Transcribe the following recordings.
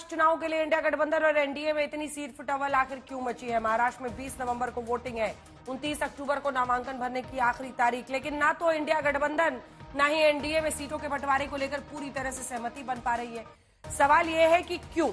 महाराष्ट्र चुनाव के लिए इंडिया गठबंधन और एनडीए में इतनी सीट फुटअवल आखिर क्यों मची है? महाराष्ट्र में 20 नवंबर को वोटिंग है, 29 अक्टूबर को नामांकन भरने की आखिरी तारीख, लेकिन ना तो इंडिया गठबंधन ना ही एनडीए में सीटों के बंटवारे को लेकर पूरी तरह से सहमति बन पा रही है। सवाल यह है कि क्यों?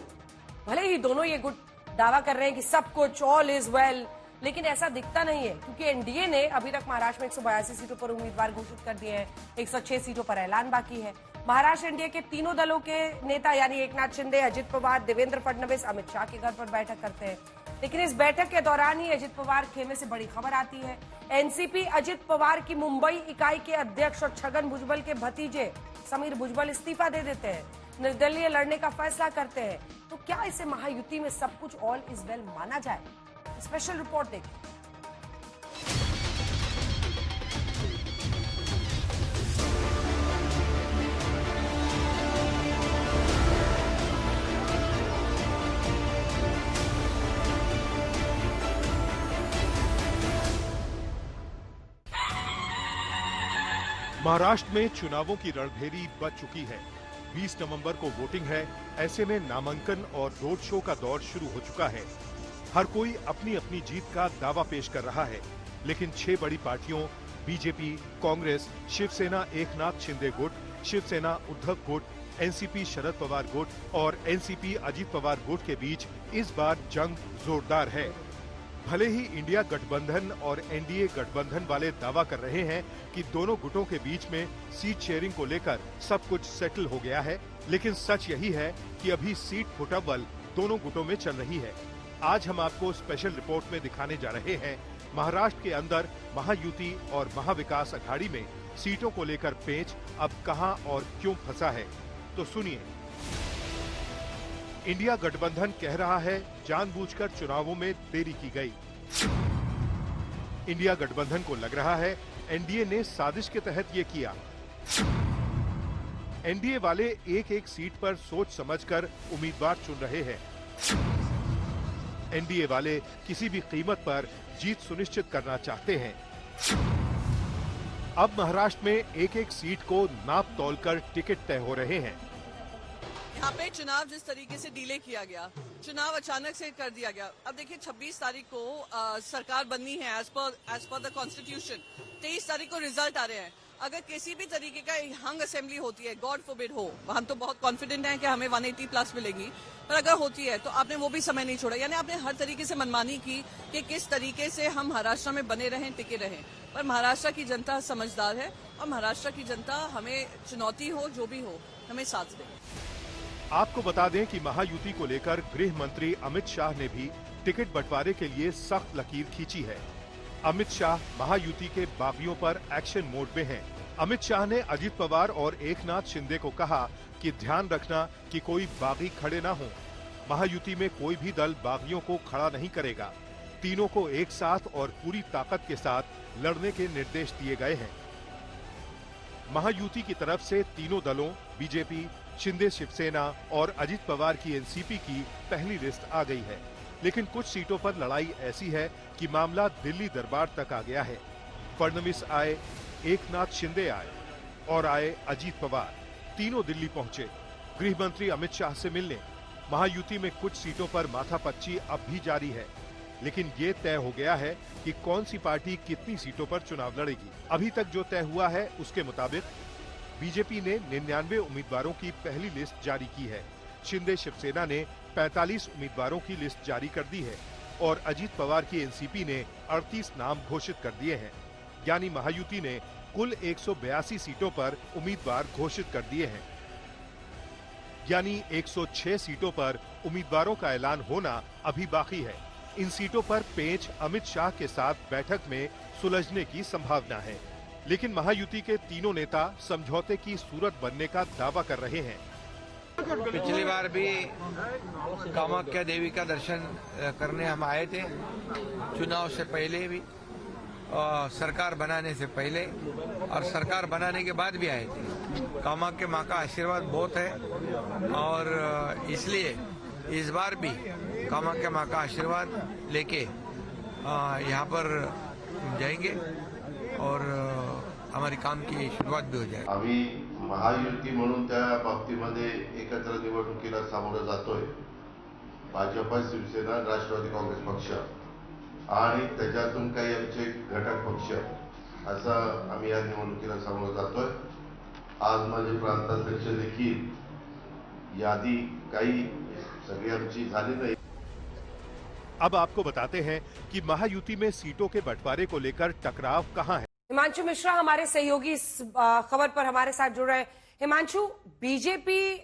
भले ही दोनों ये गुट दावा कर रहे हैं कि सब कुछ ऑल इज वेल, लेकिन ऐसा दिखता नहीं है, क्योंकि एनडीए ने अभी तक महाराष्ट्र में 182 सीटों पर उम्मीदवार घोषित कर दिए हैं, 106 सीटों पर ऐलान बाकी है। महाराष्ट्र एनडीए के तीनों दलों के नेता यानी एकनाथ शिंदे, अजित पवार, देवेंद्र फडणवीस अमित शाह के घर पर बैठक करते हैं, लेकिन इस बैठक के दौरान ही अजित पवार खेमे से बड़ी खबर आती है। एनसीपी अजित पवार की मुंबई इकाई के अध्यक्ष और छगन भुजबल के भतीजे समीर भुजबल इस्तीफा दे देते हैं, निर्दलीय लड़ने का फैसला करते हैं। तो क्या इसे महायुति में सब कुछ ऑल इज वेल माना जाए? स्पेशल रिपोर्ट देखिए। महाराष्ट्र में चुनावों की रणभेरी बच चुकी है। 20 नवंबर को वोटिंग है, ऐसे में नामांकन और रोड शो का दौर शुरू हो चुका है। हर कोई अपनी अपनी जीत का दावा पेश कर रहा है, लेकिन 6 बड़ी पार्टियों बीजेपी, कांग्रेस, शिवसेना एकनाथ शिंदे गुट, शिवसेना उद्धव गुट, एनसीपी शरद पवार गुट और एनसीपी अजित पवार गुट के बीच इस बार जंग जोरदार है। भले ही इंडिया गठबंधन और एनडीए गठबंधन वाले दावा कर रहे हैं कि दोनों गुटों के बीच में सीट शेयरिंग को लेकर सब कुछ सेटल हो गया है, लेकिन सच यही है कि अभी सीट फुटअव्वल दोनों गुटों में चल रही है। आज हम आपको स्पेशल रिपोर्ट में दिखाने जा रहे हैं महाराष्ट्र के अंदर महायुति और महाविकास अघाड़ी में सीटों को लेकर पेंच अब कहां और क्यों फंसा है। तो सुनिए। इंडिया गठबंधन कह रहा है जानबूझकर चुनावों में देरी की गई। इंडिया गठबंधन को लग रहा है एनडीए ने साजिश के तहत ये किया। एनडीए वाले एक एक सीट पर सोच समझकर उम्मीदवार चुन रहे हैं। एनडीए वाले किसी भी कीमत पर जीत सुनिश्चित करना चाहते हैं। अब महाराष्ट्र में एक एक सीट को नाप तौलकर टिकट तय हो रहे हैं। यहाँ पे चुनाव जिस तरीके से डिले किया गया, चुनाव अचानक से कर दिया गया। अब देखिए 26 तारीख को सरकार बननी है एज पर द कॉन्स्टिट्यूशन। 23 तारीख को रिजल्ट आ रहे हैं। अगर किसी भी तरीके का हंग असेंबली होती है, गॉड फॉरबिड हो, हम तो बहुत कॉन्फिडेंट हैं कि हमें 180 प्लस मिलेगी, पर अगर होती है तो आपने वो भी समय नहीं छोड़ा। यानी आपने हर तरीके से मनमानी की कि किस तरीके से हम महाराष्ट्र में बने रहें, टिके रहें। पर महाराष्ट्र की जनता समझदार है और महाराष्ट्र की जनता हमें चुनौती हो जो भी हो हमें साथ दे। आपको बता दें कि महायुति को लेकर गृह मंत्री अमित शाह ने भी टिकट बंटवारे के लिए सख्त लकीर खींची है। अमित शाह महायुति के बागियों पर एक्शन मोड में हैं। अमित शाह ने अजित पवार और एकनाथ शिंदे को कहा कि ध्यान रखना कि कोई बागी खड़े ना हो। महायुति में कोई भी दल बागियों को खड़ा नहीं करेगा। तीनों को एक साथ और पूरी ताकत के साथ लड़ने के निर्देश दिए गए हैं। महायुति की तरफ से तीनों दलों बीजेपी, शिंदे शिवसेना और अजित पवार की एनसीपी की पहली लिस्ट आ गई है, लेकिन कुछ सीटों पर लड़ाई ऐसी है कि मामला दिल्ली दरबार तक आ गया है। फडणवीस आए, एकनाथ शिंदे आए और आए अजित पवार। तीनों दिल्ली पहुंचे गृह मंत्री अमित शाह से मिलने। महायुति में कुछ सीटों पर माथापच्ची अब भी जारी है, लेकिन ये तय हो गया है कि कौन सी पार्टी कितनी सीटों पर चुनाव लड़ेगी। अभी तक जो तय हुआ है उसके मुताबिक बीजेपी ने 99 उम्मीदवारों की पहली लिस्ट जारी की है। शिंदे शिवसेना ने 45 उम्मीदवारों की लिस्ट जारी कर दी है और अजित पवार की एनसीपी ने 38 नाम घोषित कर दिए हैं। यानी महायुति ने कुल 182 सीटों पर उम्मीदवार घोषित कर दिए हैं। यानी 106 सीटों पर उम्मीदवारों का ऐलान होना अभी बाकी है। इन सीटों पर पेंच अमित शाह के साथ बैठक में सुलझने की संभावना है, लेकिन महायुति के तीनों नेता समझौते की सूरत बनने का दावा कर रहे हैं। पिछली बार भी कामाख्या देवी का दर्शन करने हम आए थे, चुनाव से पहले भी, सरकार बनाने से पहले और सरकार बनाने के बाद भी आए थे। कामाख्या माँ का आशीर्वाद बहुत है और इसलिए इस बार भी कामाख्या माँ का आशीर्वाद लेके यहाँ पर जाएंगे और हमारी काम की शुरुआत भी हो जाए। अभी महायुती म्हणून त्या बाबतीमध्ये एकत्र निवडणुकीला सामोरं जातोय. भाजप, शिवसेना, राष्ट्रवादी काँग्रेस पक्ष आणि त्याच्यातून काही आमचे घटक पक्ष असं आम्ही या निवडणुकीला सामोरं जातोय. आज माझे प्रांताध्यक्ष देखील यादी काही सगळी आमची झाली नाही. अब आपको बताते हैं कि महायुति में सीटों के बंटवारे को लेकर टकराव कहां है। हिमांशु मिश्रा हमारे सहयोगी इस खबर पर हमारे साथ जुड़ रहे हैं। हिमांशु, बीजेपी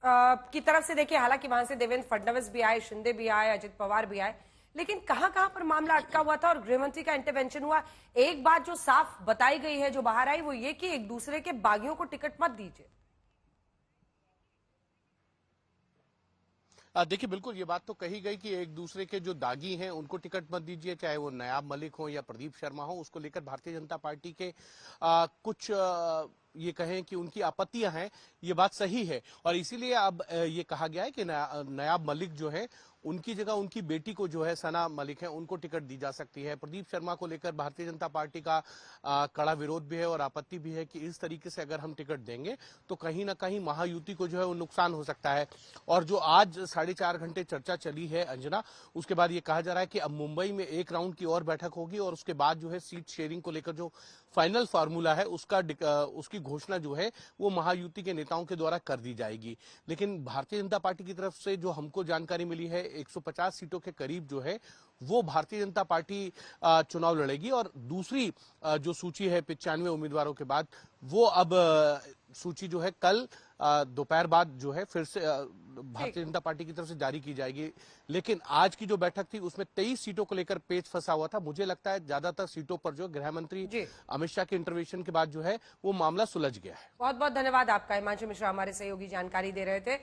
की तरफ से देखिए, हालांकि वहां से देवेंद्र फडणवीस भी आए, शिंदे भी आए, अजित पवार भी आए, लेकिन कहां कहां पर मामला अटका हुआ था और गृहमंत्री का इंटरवेंशन हुआ। एक बात जो साफ बताई गई है, जो बाहर आई, वो ये कि एक दूसरे के बागियों को टिकट मत दीजिए। देखिए, बिल्कुल ये बात तो कही गई कि एक दूसरे के जो दागी हैं उनको टिकट मत दीजिए, चाहे वो नयाब मलिक हो या प्रदीप शर्मा हो। उसको लेकर भारतीय जनता पार्टी के कुछ ये कहें कि उनकी आपत्तियां हैं, ये बात सही है और इसीलिए अब ये कहा गया है कि नयाब मलिक जो है उनकी जगह उनकी बेटी को जो है सना मलिक है उनको टिकट दी जा सकती है। प्रदीप शर्मा को लेकर भारतीय जनता पार्टी का कड़ा विरोध भी है और आपत्ति भी है कि इस तरीके से अगर हम टिकट देंगे तो कहीं ना कहीं महायुति को जो है वो नुकसान हो सकता है। और जो आज 4.5 घंटे चर्चा चली है अंजना, उसके बाद ये कहा जा रहा है कि अब मुंबई में एक राउंड की और बैठक होगी और उसके बाद जो है सीट शेयरिंग को लेकर जो फाइनल फार्मूला है उसकी घोषणा जो है वो महायुति के नेताओं के द्वारा कर दी जाएगी। लेकिन भारतीय जनता पार्टी की तरफ से जो हमको जानकारी मिली है, 150 सीटों के करीब जो है वो भारतीय जनता पार्टी चुनाव लड़ेगी और दूसरी जो सूची है 95 उम्मीदवारों के बाद, वो अब सूची जो है कल दोपहर बाद जो है फिर से भारतीय जनता पार्टी की तरफ से जारी की जाएगी। लेकिन आज की जो बैठक थी उसमें 23 सीटों को लेकर पेच फंसा हुआ था। मुझे लगता है ज्यादातर सीटों पर जो गृह मंत्री अमित शाह के इंटरवेंशन के बाद जो है वो मामला सुलझ गया है। बहुत बहुत धन्यवाद आपका, हिमांशु मिश्रा हमारे सहयोगी जानकारी दे रहे थे।